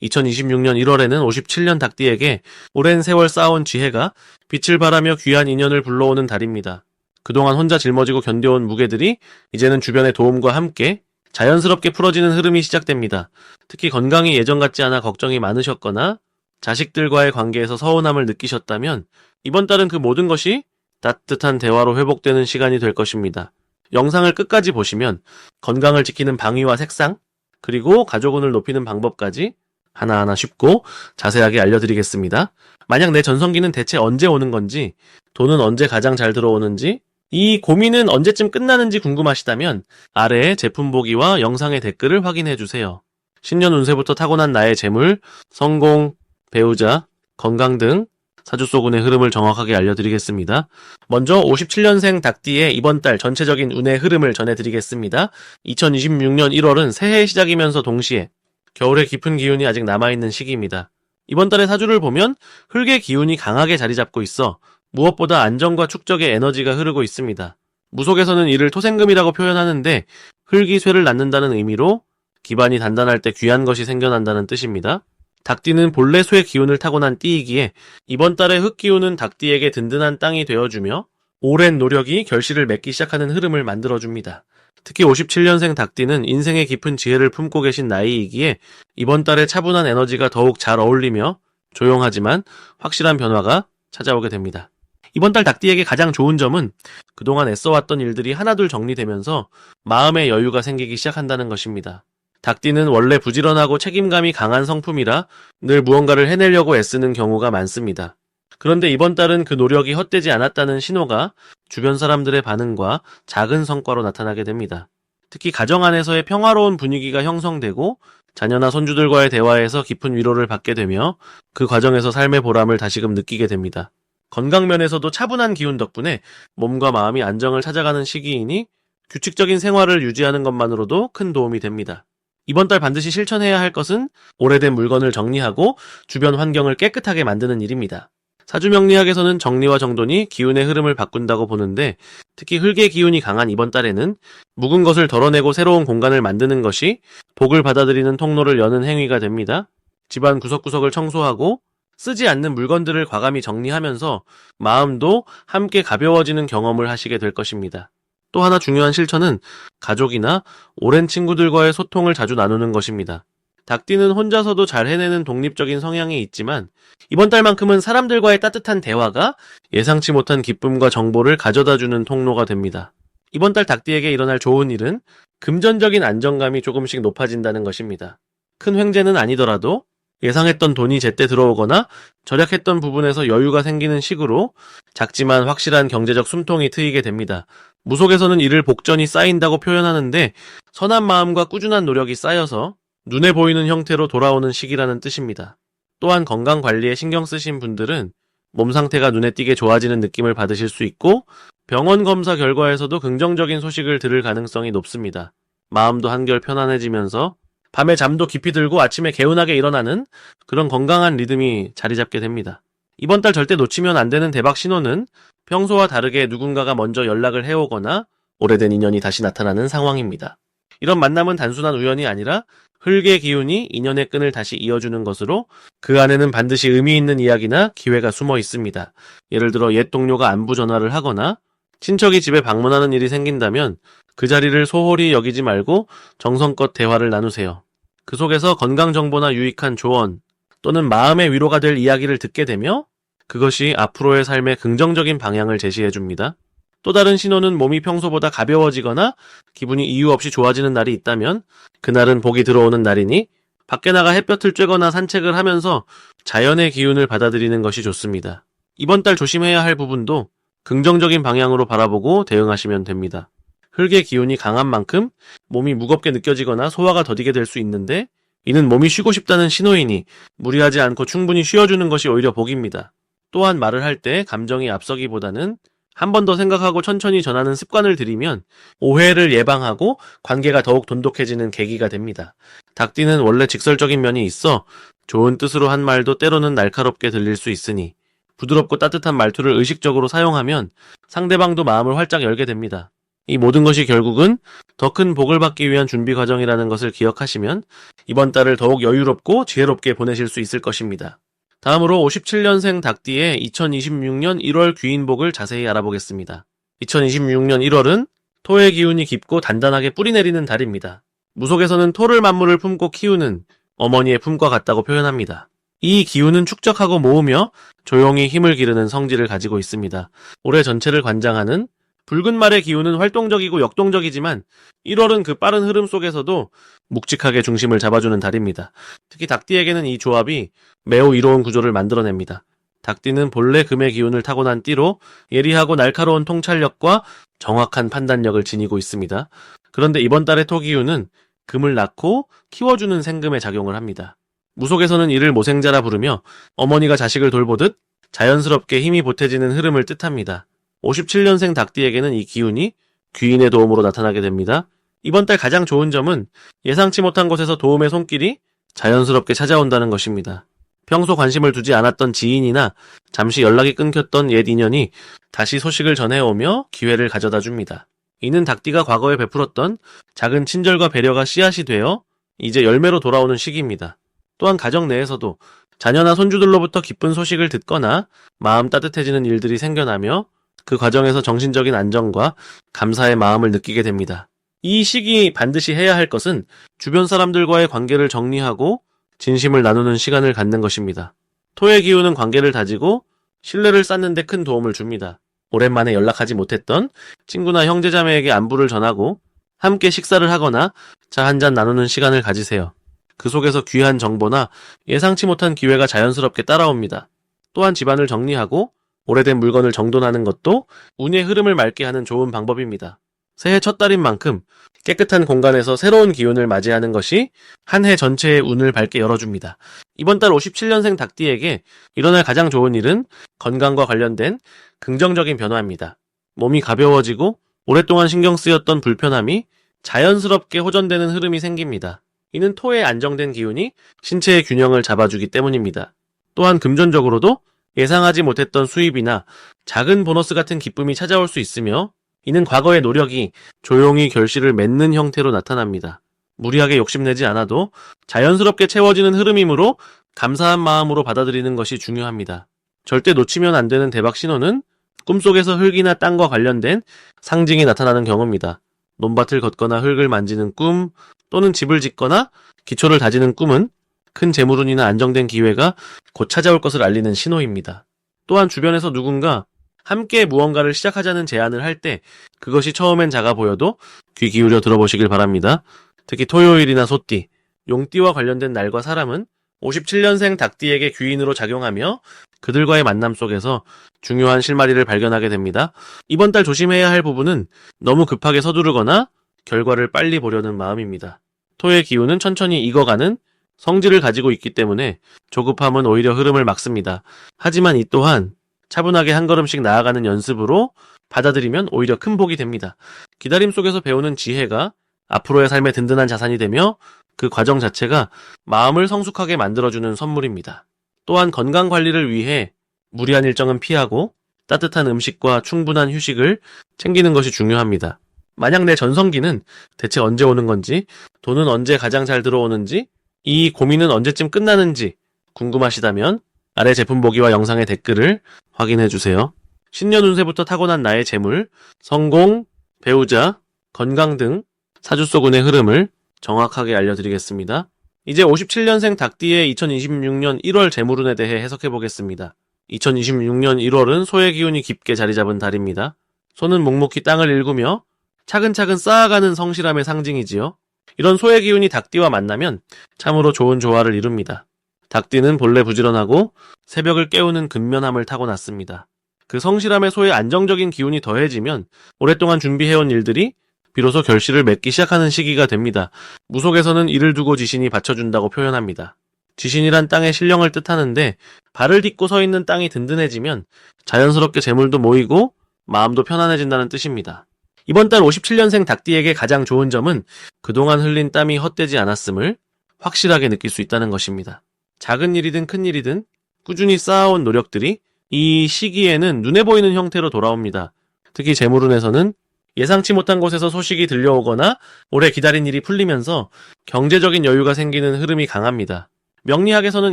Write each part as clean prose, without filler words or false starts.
2026년 1월에는 57년 닭띠에게 오랜 세월 쌓아온 지혜가 빛을 발하며 귀한 인연을 불러오는 달입니다. 그동안 혼자 짊어지고 견뎌온 무게들이 이제는 주변의 도움과 함께 자연스럽게 풀어지는 흐름이 시작됩니다. 특히 건강이 예전 같지 않아 걱정이 많으셨거나 자식들과의 관계에서 서운함을 느끼셨다면 이번 달은 그 모든 것이 따뜻한 대화로 회복되는 시간이 될 것입니다. 영상을 끝까지 보시면 건강을 지키는 방위와 색상, 그리고 가족운을 높이는 방법까지 하나하나 쉽고 자세하게 알려드리겠습니다. 만약 내 전성기는 대체 언제 오는 건지, 돈은 언제 가장 잘 들어오는지, 이 고민은 언제쯤 끝나는지 궁금하시다면 아래에 제품 보기와 영상의 댓글을 확인해주세요. 신년 운세부터 타고난 나의 재물, 성공, 배우자, 건강 등 사주속운의 흐름을 정확하게 알려드리겠습니다. 먼저 57년생 닭띠의 이번 달 전체적인 운의 흐름을 전해드리겠습니다. 2026년 1월은 새해 시작이면서 동시에 겨울의 깊은 기운이 아직 남아있는 시기입니다. 이번 달의 사주를 보면 흙의 기운이 강하게 자리 잡고 있어 무엇보다 안정과 축적의 에너지가 흐르고 있습니다. 무속에서는 이를 토생금이라고 표현하는데 흙이 쇠를 낳는다는 의미로 기반이 단단할 때 귀한 것이 생겨난다는 뜻입니다. 닭띠는 본래 쇠 기운을 타고난 띠이기에 이번 달의 흙 기운은 닭띠에게 든든한 땅이 되어주며 오랜 노력이 결실을 맺기 시작하는 흐름을 만들어줍니다. 특히 57년생 닭띠는 인생의 깊은 지혜를 품고 계신 나이이기에 이번 달의 차분한 에너지가 더욱 잘 어울리며 조용하지만 확실한 변화가 찾아오게 됩니다. 이번 달 닭띠에게 가장 좋은 점은 그동안 애써왔던 일들이 하나둘 정리되면서 마음의 여유가 생기기 시작한다는 것입니다. 닭띠는 원래 부지런하고 책임감이 강한 성품이라 늘 무언가를 해내려고 애쓰는 경우가 많습니다. 그런데 이번 달은 그 노력이 헛되지 않았다는 신호가 주변 사람들의 반응과 작은 성과로 나타나게 됩니다. 특히 가정 안에서의 평화로운 분위기가 형성되고 자녀나 손주들과의 대화에서 깊은 위로를 받게 되며 그 과정에서 삶의 보람을 다시금 느끼게 됩니다. 건강 면에서도 차분한 기운 덕분에 몸과 마음이 안정을 찾아가는 시기이니 규칙적인 생활을 유지하는 것만으로도 큰 도움이 됩니다. 이번 달 반드시 실천해야 할 것은 오래된 물건을 정리하고 주변 환경을 깨끗하게 만드는 일입니다. 사주명리학에서는 정리와 정돈이 기운의 흐름을 바꾼다고 보는데 특히 흙의 기운이 강한 이번 달에는 묵은 것을 덜어내고 새로운 공간을 만드는 것이 복을 받아들이는 통로를 여는 행위가 됩니다. 집안 구석구석을 청소하고 쓰지 않는 물건들을 과감히 정리하면서 마음도 함께 가벼워지는 경험을 하시게 될 것입니다. 또 하나 중요한 실천은 가족이나 오랜 친구들과의 소통을 자주 나누는 것입니다. 닭띠는 혼자서도 잘 해내는 독립적인 성향이 있지만 이번 달만큼은 사람들과의 따뜻한 대화가 예상치 못한 기쁨과 정보를 가져다주는 통로가 됩니다. 이번 달 닭띠에게 일어날 좋은 일은 금전적인 안정감이 조금씩 높아진다는 것입니다. 큰 횡재는 아니더라도 예상했던 돈이 제때 들어오거나 절약했던 부분에서 여유가 생기는 식으로 작지만 확실한 경제적 숨통이 트이게 됩니다. 무속에서는 이를 복전이 쌓인다고 표현하는데 선한 마음과 꾸준한 노력이 쌓여서 눈에 보이는 형태로 돌아오는 시기라는 뜻입니다. 또한 건강 관리에 신경 쓰신 분들은 몸 상태가 눈에 띄게 좋아지는 느낌을 받으실 수 있고 병원 검사 결과에서도 긍정적인 소식을 들을 가능성이 높습니다. 마음도 한결 편안해지면서 밤에 잠도 깊이 들고 아침에 개운하게 일어나는 그런 건강한 리듬이 자리 잡게 됩니다. 이번 달 절대 놓치면 안 되는 대박 신호는 평소와 다르게 누군가가 먼저 연락을 해오거나 오래된 인연이 다시 나타나는 상황입니다. 이런 만남은 단순한 우연이 아니라 흙의 기운이 인연의 끈을 다시 이어주는 것으로 그 안에는 반드시 의미 있는 이야기나 기회가 숨어 있습니다. 예를 들어 옛 동료가 안부 전화를 하거나 친척이 집에 방문하는 일이 생긴다면 그 자리를 소홀히 여기지 말고 정성껏 대화를 나누세요. 그 속에서 건강 정보나 유익한 조언 또는 마음의 위로가 될 이야기를 듣게 되며 그것이 앞으로의 삶의 긍정적인 방향을 제시해줍니다. 또 다른 신호는 몸이 평소보다 가벼워지거나 기분이 이유 없이 좋아지는 날이 있다면 그날은 복이 들어오는 날이니 밖에 나가 햇볕을 쬐거나 산책을 하면서 자연의 기운을 받아들이는 것이 좋습니다. 이번 달 조심해야 할 부분도 긍정적인 방향으로 바라보고 대응하시면 됩니다. 흙의 기운이 강한 만큼 몸이 무겁게 느껴지거나 소화가 더디게 될 수 있는데 이는 몸이 쉬고 싶다는 신호이니 무리하지 않고 충분히 쉬어주는 것이 오히려 복입니다. 또한 말을 할 때 감정이 앞서기보다는 한 번 더 생각하고 천천히 전하는 습관을 들이면 오해를 예방하고 관계가 더욱 돈독해지는 계기가 됩니다. 닭띠는 원래 직설적인 면이 있어 좋은 뜻으로 한 말도 때로는 날카롭게 들릴 수 있으니 부드럽고 따뜻한 말투를 의식적으로 사용하면 상대방도 마음을 활짝 열게 됩니다. 이 모든 것이 결국은 더 큰 복을 받기 위한 준비 과정이라는 것을 기억하시면 이번 달을 더욱 여유롭고 지혜롭게 보내실 수 있을 것입니다. 다음으로 57년생 닭띠의 2026년 1월 귀인복을 자세히 알아보겠습니다. 2026년 1월은 토의 기운이 깊고 단단하게 뿌리내리는 달입니다. 무속에서는 토를 만물을 품고 키우는 어머니의 품과 같다고 표현합니다. 이 기운은 축적하고 모으며 조용히 힘을 기르는 성질을 가지고 있습니다. 올해 전체를 관장하는 붉은 말의 기운은 활동적이고 역동적이지만 1월은 그 빠른 흐름 속에서도 묵직하게 중심을 잡아주는 달입니다. 특히 닭띠에게는 이 조합이 매우 이로운 구조를 만들어냅니다. 닭띠는 본래 금의 기운을 타고난 띠로 예리하고 날카로운 통찰력과 정확한 판단력을 지니고 있습니다. 그런데 이번 달의 토 기운은 금을 낳고 키워주는 생금의 작용을 합니다. 무속에서는 이를 모생자라 부르며 어머니가 자식을 돌보듯 자연스럽게 힘이 보태지는 흐름을 뜻합니다. 57년생 닭띠에게는 이 기운이 귀인의 도움으로 나타나게 됩니다. 이번 달 가장 좋은 점은 예상치 못한 곳에서 도움의 손길이 자연스럽게 찾아온다는 것입니다. 평소 관심을 두지 않았던 지인이나 잠시 연락이 끊겼던 옛 인연이 다시 소식을 전해오며 기회를 가져다 줍니다. 이는 닭띠가 과거에 베풀었던 작은 친절과 배려가 씨앗이 되어 이제 열매로 돌아오는 시기입니다. 또한 가정 내에서도 자녀나 손주들로부터 기쁜 소식을 듣거나 마음 따뜻해지는 일들이 생겨나며 그 과정에서 정신적인 안정과 감사의 마음을 느끼게 됩니다. 이 시기 반드시 해야 할 것은 주변 사람들과의 관계를 정리하고 진심을 나누는 시간을 갖는 것입니다. 토의 기운은 관계를 다지고 신뢰를 쌓는 데 큰 도움을 줍니다. 오랜만에 연락하지 못했던 친구나 형제자매에게 안부를 전하고 함께 식사를 하거나 차 한잔 나누는 시간을 가지세요. 그 속에서 귀한 정보나 예상치 못한 기회가 자연스럽게 따라옵니다. 또한 집안을 정리하고 오래된 물건을 정돈하는 것도 운의 흐름을 맑게 하는 좋은 방법입니다. 새해 첫 달인 만큼 깨끗한 공간에서 새로운 기운을 맞이하는 것이 한 해 전체의 운을 밝게 열어줍니다. 이번 달 57년생 닭띠에게 일어날 가장 좋은 일은 건강과 관련된 긍정적인 변화입니다. 몸이 가벼워지고 오랫동안 신경 쓰였던 불편함이 자연스럽게 호전되는 흐름이 생깁니다. 이는 토의 안정된 기운이 신체의 균형을 잡아주기 때문입니다. 또한 금전적으로도 예상하지 못했던 수입이나 작은 보너스 같은 기쁨이 찾아올 수 있으며 이는 과거의 노력이 조용히 결실을 맺는 형태로 나타납니다. 무리하게 욕심내지 않아도 자연스럽게 채워지는 흐름이므로 감사한 마음으로 받아들이는 것이 중요합니다. 절대 놓치면 안 되는 대박 신호는 꿈속에서 흙이나 땅과 관련된 상징이 나타나는 경우입니다. 논밭을 걷거나 흙을 만지는 꿈 또는 집을 짓거나 기초를 다지는 꿈은 큰 재물운이나 안정된 기회가 곧 찾아올 것을 알리는 신호입니다. 또한 주변에서 누군가 함께 무언가를 시작하자는 제안을 할 때 그것이 처음엔 작아 보여도 귀 기울여 들어보시길 바랍니다. 특히 토요일이나 소띠, 용띠와 관련된 날과 사람은 57년생 닭띠에게 귀인으로 작용하며 그들과의 만남 속에서 중요한 실마리를 발견하게 됩니다. 이번 달 조심해야 할 부분은 너무 급하게 서두르거나 결과를 빨리 보려는 마음입니다. 토의 기운은 천천히 익어가는 성질을 가지고 있기 때문에 조급함은 오히려 흐름을 막습니다. 하지만 이 또한 차분하게 한 걸음씩 나아가는 연습으로 받아들이면 오히려 큰 복이 됩니다. 기다림 속에서 배우는 지혜가 앞으로의 삶의 든든한 자산이 되며 그 과정 자체가 마음을 성숙하게 만들어주는 선물입니다. 또한 건강 관리를 위해 무리한 일정은 피하고 따뜻한 음식과 충분한 휴식을 챙기는 것이 중요합니다. 만약 내 전성기는 대체 언제 오는 건지, 돈은 언제 가장 잘 들어오는지, 이 고민은 언제쯤 끝나는지 궁금하시다면 아래 제품 보기와 영상의 댓글을 확인해주세요. 신년 운세부터 타고난 나의 재물, 성공, 배우자, 건강 등 사주 속 운의 흐름을 정확하게 알려드리겠습니다. 이제 57년생 닭띠의 2026년 1월 재물운에 대해 해석해보겠습니다. 2026년 1월은 소의 기운이 깊게 자리 잡은 달입니다. 소는 묵묵히 땅을 일구며 차근차근 쌓아가는 성실함의 상징이지요. 이런 소의 기운이 닭띠와 만나면 참으로 좋은 조화를 이룹니다. 닭띠는 본래 부지런하고 새벽을 깨우는 근면함을 타고났습니다. 그 성실함에 소의 안정적인 기운이 더해지면 오랫동안 준비해온 일들이 비로소 결실을 맺기 시작하는 시기가 됩니다. 무속에서는 이를 두고 지신이 받쳐준다고 표현합니다. 지신이란 땅의 신령을 뜻하는데 발을 딛고 서 있는 땅이 든든해지면 자연스럽게 재물도 모이고 마음도 편안해진다는 뜻입니다. 이번 달 57년생 닭띠에게 가장 좋은 점은 그동안 흘린 땀이 헛되지 않았음을 확실하게 느낄 수 있다는 것입니다. 작은 일이든 큰 일이든 꾸준히 쌓아온 노력들이 이 시기에는 눈에 보이는 형태로 돌아옵니다. 특히 재물운에서는 예상치 못한 곳에서 소식이 들려오거나 오래 기다린 일이 풀리면서 경제적인 여유가 생기는 흐름이 강합니다. 명리학에서는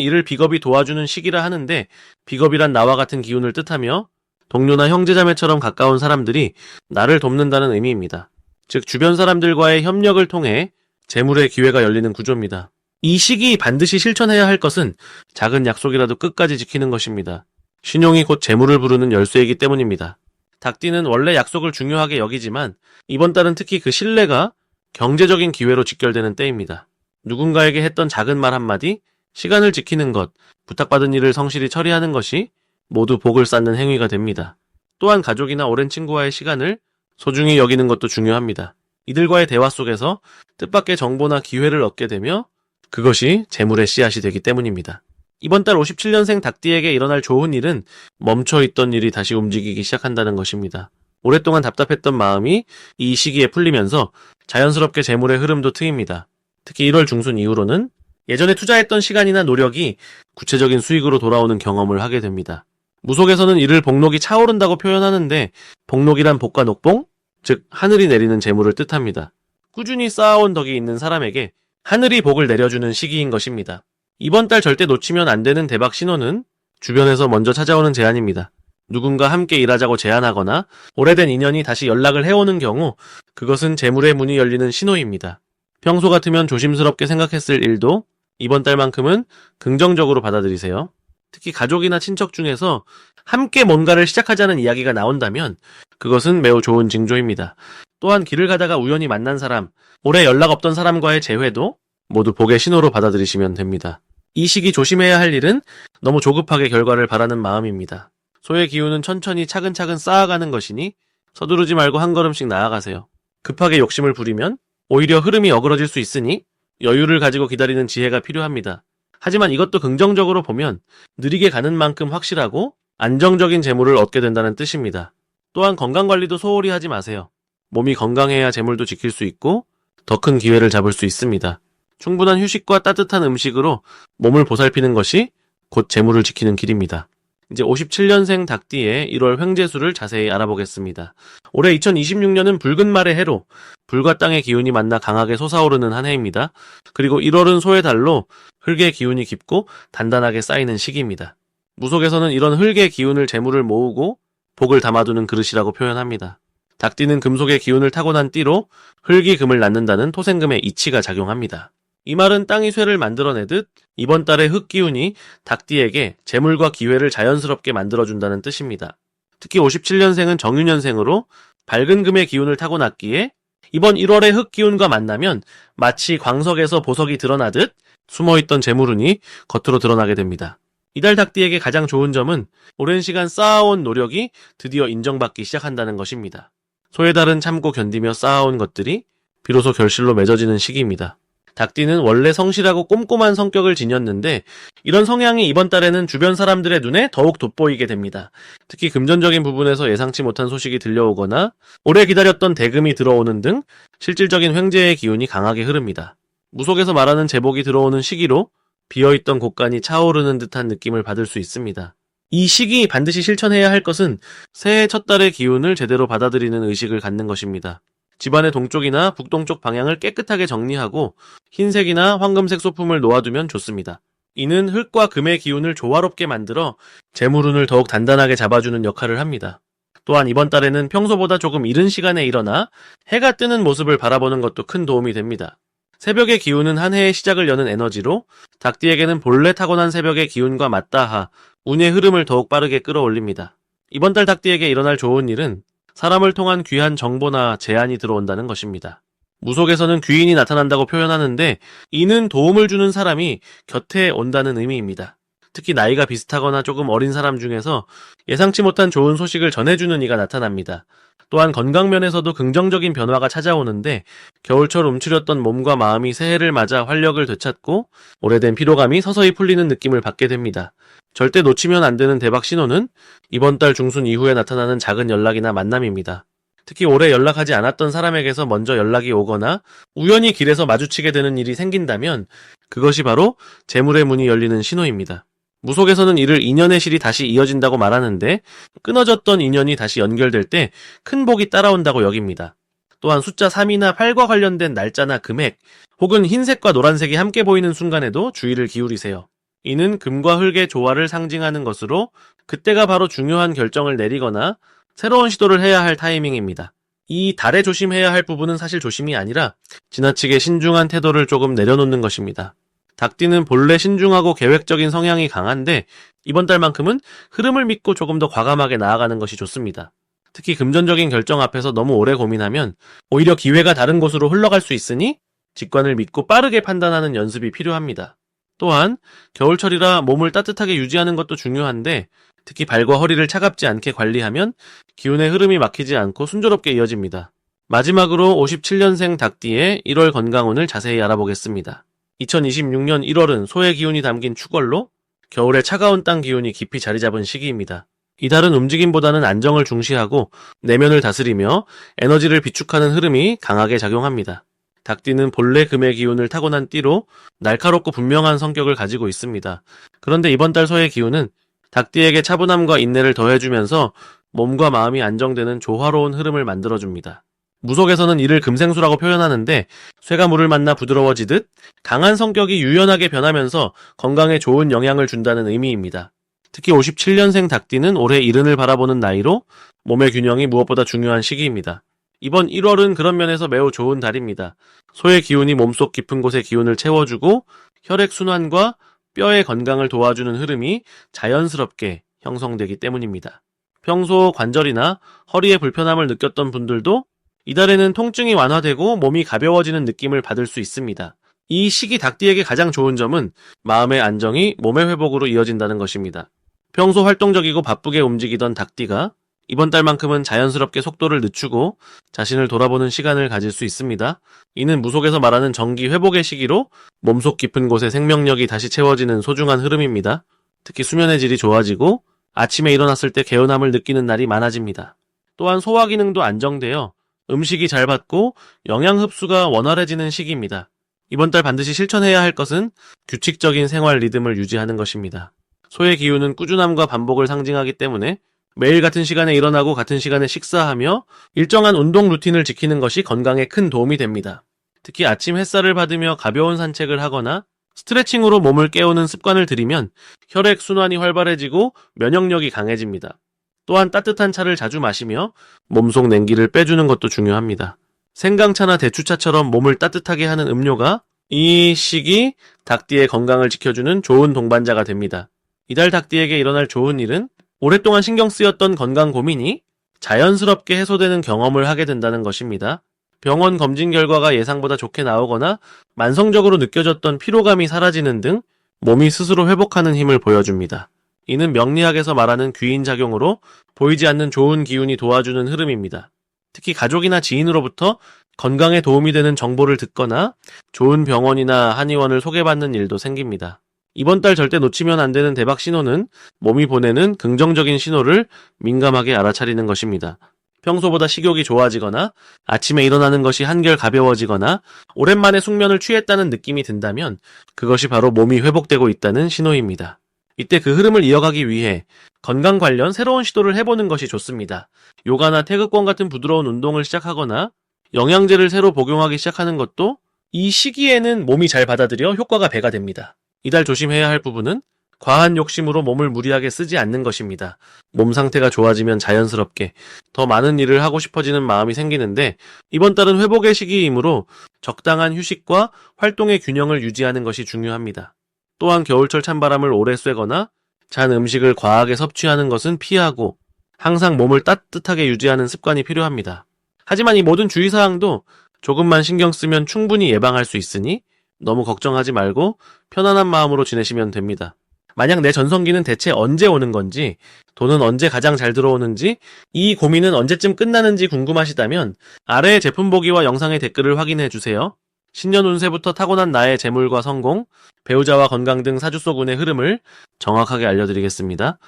이를 비겁이 도와주는 시기라 하는데, 비겁이란 나와 같은 기운을 뜻하며 동료나 형제자매처럼 가까운 사람들이 나를 돕는다는 의미입니다. 즉 주변 사람들과의 협력을 통해 재물의 기회가 열리는 구조입니다. 이 시기 반드시 실천해야 할 것은 작은 약속이라도 끝까지 지키는 것입니다. 신용이 곧 재물을 부르는 열쇠이기 때문입니다. 닭띠는 원래 약속을 중요하게 여기지만 이번 달은 특히 그 신뢰가 경제적인 기회로 직결되는 때입니다. 누군가에게 했던 작은 말 한마디, 시간을 지키는 것, 부탁받은 일을 성실히 처리하는 것이 모두 복을 쌓는 행위가 됩니다. 또한 가족이나 오랜 친구와의 시간을 소중히 여기는 것도 중요합니다. 이들과의 대화 속에서 뜻밖의 정보나 기회를 얻게 되며 그것이 재물의 씨앗이 되기 때문입니다. 이번 달 57년생 닭띠에게 일어날 좋은 일은 멈춰있던 일이 다시 움직이기 시작한다는 것입니다. 오랫동안 답답했던 마음이 이 시기에 풀리면서 자연스럽게 재물의 흐름도 트입니다. 특히 1월 중순 이후로는 예전에 투자했던 시간이나 노력이 구체적인 수익으로 돌아오는 경험을 하게 됩니다. 무속에서는 이를 복록이 차오른다고 표현하는데, 복록이란 복과 녹봉, 즉 하늘이 내리는 재물을 뜻합니다. 꾸준히 쌓아온 덕이 있는 사람에게 하늘이 복을 내려주는 시기인 것입니다. 이번 달 절대 놓치면 안 되는 대박 신호는 주변에서 먼저 찾아오는 제안입니다. 누군가 함께 일하자고 제안하거나 오래된 인연이 다시 연락을 해오는 경우 그것은 재물의 문이 열리는 신호입니다. 평소 같으면 조심스럽게 생각했을 일도 이번 달만큼은 긍정적으로 받아들이세요. 특히 가족이나 친척 중에서 함께 뭔가를 시작하자는 이야기가 나온다면 그것은 매우 좋은 징조입니다. 또한 길을 가다가 우연히 만난 사람, 오래 연락 없던 사람과의 재회도 모두 복의 신호로 받아들이시면 됩니다. 이 시기 조심해야 할 일은 너무 조급하게 결과를 바라는 마음입니다. 소의 기운은 천천히 차근차근 쌓아가는 것이니 서두르지 말고 한 걸음씩 나아가세요. 급하게 욕심을 부리면 오히려 흐름이 어그러질 수 있으니 여유를 가지고 기다리는 지혜가 필요합니다. 하지만 이것도 긍정적으로 보면 느리게 가는 만큼 확실하고 안정적인 재물을 얻게 된다는 뜻입니다. 또한 건강관리도 소홀히 하지 마세요. 몸이 건강해야 재물도 지킬 수 있고 더 큰 기회를 잡을 수 있습니다. 충분한 휴식과 따뜻한 음식으로 몸을 보살피는 것이 곧 재물을 지키는 길입니다. 이제 57년생 닭띠의 1월 횡재수를 자세히 알아보겠습니다. 올해 2026년은 붉은 말의 해로 불과 땅의 기운이 만나 강하게 솟아오르는 한 해입니다. 그리고 1월은 소의 달로 흙의 기운이 깊고 단단하게 쌓이는 시기입니다. 무속에서는 이런 흙의 기운을 재물을 모으고 복을 담아두는 그릇이라고 표현합니다. 닭띠는 금속의 기운을 타고난 띠로 흙이 금을 낳는다는 토생금의 이치가 작용합니다. 이 말은 땅이 쇠를 만들어내듯 이번 달의 흙 기운이 닭띠에게 재물과 기회를 자연스럽게 만들어준다는 뜻입니다. 특히 57년생은 정유년생으로 밝은 금의 기운을 타고났기에 이번 1월의 흙 기운과 만나면 마치 광석에서 보석이 드러나듯 숨어있던 재물운이 겉으로 드러나게 됩니다. 이달 닭띠에게 가장 좋은 점은 오랜 시간 쌓아온 노력이 드디어 인정받기 시작한다는 것입니다. 소의 달은 참고 견디며 쌓아온 것들이 비로소 결실로 맺어지는 시기입니다. 닭띠는 원래 성실하고 꼼꼼한 성격을 지녔는데 이런 성향이 이번 달에는 주변 사람들의 눈에 더욱 돋보이게 됩니다. 특히 금전적인 부분에서 예상치 못한 소식이 들려오거나 오래 기다렸던 대금이 들어오는 등 실질적인 횡재의 기운이 강하게 흐릅니다. 무속에서 말하는 제복이 들어오는 시기로 비어있던 곳간이 차오르는 듯한 느낌을 받을 수 있습니다. 이 시기 반드시 실천해야 할 것은 새해 첫 달의 기운을 제대로 받아들이는 의식을 갖는 것입니다. 집안의 동쪽이나 북동쪽 방향을 깨끗하게 정리하고 흰색이나 황금색 소품을 놓아두면 좋습니다. 이는 흙과 금의 기운을 조화롭게 만들어 재물운을 더욱 단단하게 잡아주는 역할을 합니다. 또한 이번 달에는 평소보다 조금 이른 시간에 일어나 해가 뜨는 모습을 바라보는 것도 큰 도움이 됩니다. 새벽의 기운은 한 해의 시작을 여는 에너지로 닭띠에게는 본래 타고난 새벽의 기운과 맞닿아 운의 흐름을 더욱 빠르게 끌어올립니다. 이번 달 닭띠에게 일어날 좋은 일은 사람을 통한 귀한 정보나 제안이 들어온다는 것입니다. 무속에서는 귀인이 나타난다고 표현하는데 이는 도움을 주는 사람이 곁에 온다는 의미입니다. 특히 나이가 비슷하거나 조금 어린 사람 중에서 예상치 못한 좋은 소식을 전해주는 이가 나타납니다. 또한 건강면에서도 긍정적인 변화가 찾아오는데 겨울철 움츠렸던 몸과 마음이 새해를 맞아 활력을 되찾고 오래된 피로감이 서서히 풀리는 느낌을 받게 됩니다. 절대 놓치면 안 되는 대박 신호는 이번 달 중순 이후에 나타나는 작은 연락이나 만남입니다. 특히 오래 연락하지 않았던 사람에게서 먼저 연락이 오거나 우연히 길에서 마주치게 되는 일이 생긴다면 그것이 바로 재물의 문이 열리는 신호입니다. 무속에서는 이를 인연의 실이 다시 이어진다고 말하는데 끊어졌던 인연이 다시 연결될 때 큰 복이 따라온다고 여깁니다. 또한 숫자 3이나 8과 관련된 날짜나 금액 혹은 흰색과 노란색이 함께 보이는 순간에도 주의를 기울이세요. 이는 금과 흙의 조화를 상징하는 것으로 그때가 바로 중요한 결정을 내리거나 새로운 시도를 해야 할 타이밍입니다. 이 달에 조심해야 할 부분은 사실 조심이 아니라 지나치게 신중한 태도를 조금 내려놓는 것입니다. 닭띠는 본래 신중하고 계획적인 성향이 강한데 이번 달만큼은 흐름을 믿고 조금 더 과감하게 나아가는 것이 좋습니다. 특히 금전적인 결정 앞에서 너무 오래 고민하면 오히려 기회가 다른 곳으로 흘러갈 수 있으니 직관을 믿고 빠르게 판단하는 연습이 필요합니다. 또한 겨울철이라 몸을 따뜻하게 유지하는 것도 중요한데 특히 발과 허리를 차갑지 않게 관리하면 기운의 흐름이 막히지 않고 순조롭게 이어집니다. 마지막으로 57년생 닭띠의 1월 건강운을 자세히 알아보겠습니다. 2026년 1월은 소의 기운이 담긴 축월로 겨울의 차가운 땅 기운이 깊이 자리 잡은 시기입니다. 이달은 움직임보다는 안정을 중시하고 내면을 다스리며 에너지를 비축하는 흐름이 강하게 작용합니다. 닭띠는 본래 금의 기운을 타고난 띠로 날카롭고 분명한 성격을 가지고 있습니다. 그런데 이번 달 소의 기운은 닭띠에게 차분함과 인내를 더해주면서 몸과 마음이 안정되는 조화로운 흐름을 만들어줍니다. 무속에서는 이를 금생수라고 표현하는데 쇠가 물을 만나 부드러워지듯 강한 성격이 유연하게 변하면서 건강에 좋은 영향을 준다는 의미입니다. 특히 57년생 닭띠는 올해 이른을 바라보는 나이로 몸의 균형이 무엇보다 중요한 시기입니다. 이번 1월은 그런 면에서 매우 좋은 달입니다. 소의 기운이 몸속 깊은 곳의 기운을 채워주고 혈액순환과 뼈의 건강을 도와주는 흐름이 자연스럽게 형성되기 때문입니다. 평소 관절이나 허리에 불편함을 느꼈던 분들도 이달에는 통증이 완화되고 몸이 가벼워지는 느낌을 받을 수 있습니다. 이 시기 닭띠에게 가장 좋은 점은 마음의 안정이 몸의 회복으로 이어진다는 것입니다. 평소 활동적이고 바쁘게 움직이던 닭띠가 이번 달만큼은 자연스럽게 속도를 늦추고 자신을 돌아보는 시간을 가질 수 있습니다. 이는 무속에서 말하는 정기 회복의 시기로 몸속 깊은 곳에 생명력이 다시 채워지는 소중한 흐름입니다. 특히 수면의 질이 좋아지고 아침에 일어났을 때 개운함을 느끼는 날이 많아집니다. 또한 소화 기능도 안정되어 음식이 잘 받고 영양 흡수가 원활해지는 시기입니다. 이번 달 반드시 실천해야 할 것은 규칙적인 생활 리듬을 유지하는 것입니다. 소의 기운은 꾸준함과 반복을 상징하기 때문에 매일 같은 시간에 일어나고 같은 시간에 식사하며 일정한 운동 루틴을 지키는 것이 건강에 큰 도움이 됩니다. 특히 아침 햇살을 받으며 가벼운 산책을 하거나 스트레칭으로 몸을 깨우는 습관을 들이면 혈액 순환이 활발해지고 면역력이 강해집니다. 또한 따뜻한 차를 자주 마시며 몸속 냉기를 빼주는 것도 중요합니다. 생강차나 대추차처럼 몸을 따뜻하게 하는 음료가 이 시기 닭띠의 건강을 지켜주는 좋은 동반자가 됩니다. 이달 닭띠에게 일어날 좋은 일은 오랫동안 신경 쓰였던 건강 고민이 자연스럽게 해소되는 경험을 하게 된다는 것입니다. 병원 검진 결과가 예상보다 좋게 나오거나 만성적으로 느껴졌던 피로감이 사라지는 등 몸이 스스로 회복하는 힘을 보여줍니다. 이는 명리학에서 말하는 귀인작용으로 보이지 않는 좋은 기운이 도와주는 흐름입니다. 특히 가족이나 지인으로부터 건강에 도움이 되는 정보를 듣거나 좋은 병원이나 한의원을 소개받는 일도 생깁니다. 이번 달 절대 놓치면 안 되는 대박 신호는 몸이 보내는 긍정적인 신호를 민감하게 알아차리는 것입니다. 평소보다 식욕이 좋아지거나 아침에 일어나는 것이 한결 가벼워지거나 오랜만에 숙면을 취했다는 느낌이 든다면 그것이 바로 몸이 회복되고 있다는 신호입니다. 이때 그 흐름을 이어가기 위해 건강 관련 새로운 시도를 해보는 것이 좋습니다. 요가나 태극권 같은 부드러운 운동을 시작하거나 영양제를 새로 복용하기 시작하는 것도 이 시기에는 몸이 잘 받아들여 효과가 배가 됩니다. 이달 조심해야 할 부분은 과한 욕심으로 몸을 무리하게 쓰지 않는 것입니다. 몸 상태가 좋아지면 자연스럽게 더 많은 일을 하고 싶어지는 마음이 생기는데 이번 달은 회복의 시기이므로 적당한 휴식과 활동의 균형을 유지하는 것이 중요합니다. 또한 겨울철 찬바람을 오래 쐬거나 잔 음식을 과하게 섭취하는 것은 피하고 항상 몸을 따뜻하게 유지하는 습관이 필요합니다. 하지만 이 모든 주의사항도 조금만 신경 쓰면 충분히 예방할 수 있으니 너무 걱정하지 말고 편안한 마음으로 지내시면 됩니다. 만약 내 전성기는 대체 언제 오는 건지, 돈은 언제 가장 잘 들어오는지, 이 고민은 언제쯤 끝나는지 궁금하시다면 아래의 제품 보기와 영상의 댓글을 확인해 주세요. 신년 운세부터 타고난 나의 재물과 성공, 배우자와 건강 등 사주 속 운의 흐름을 정확하게 알려드리겠습니다.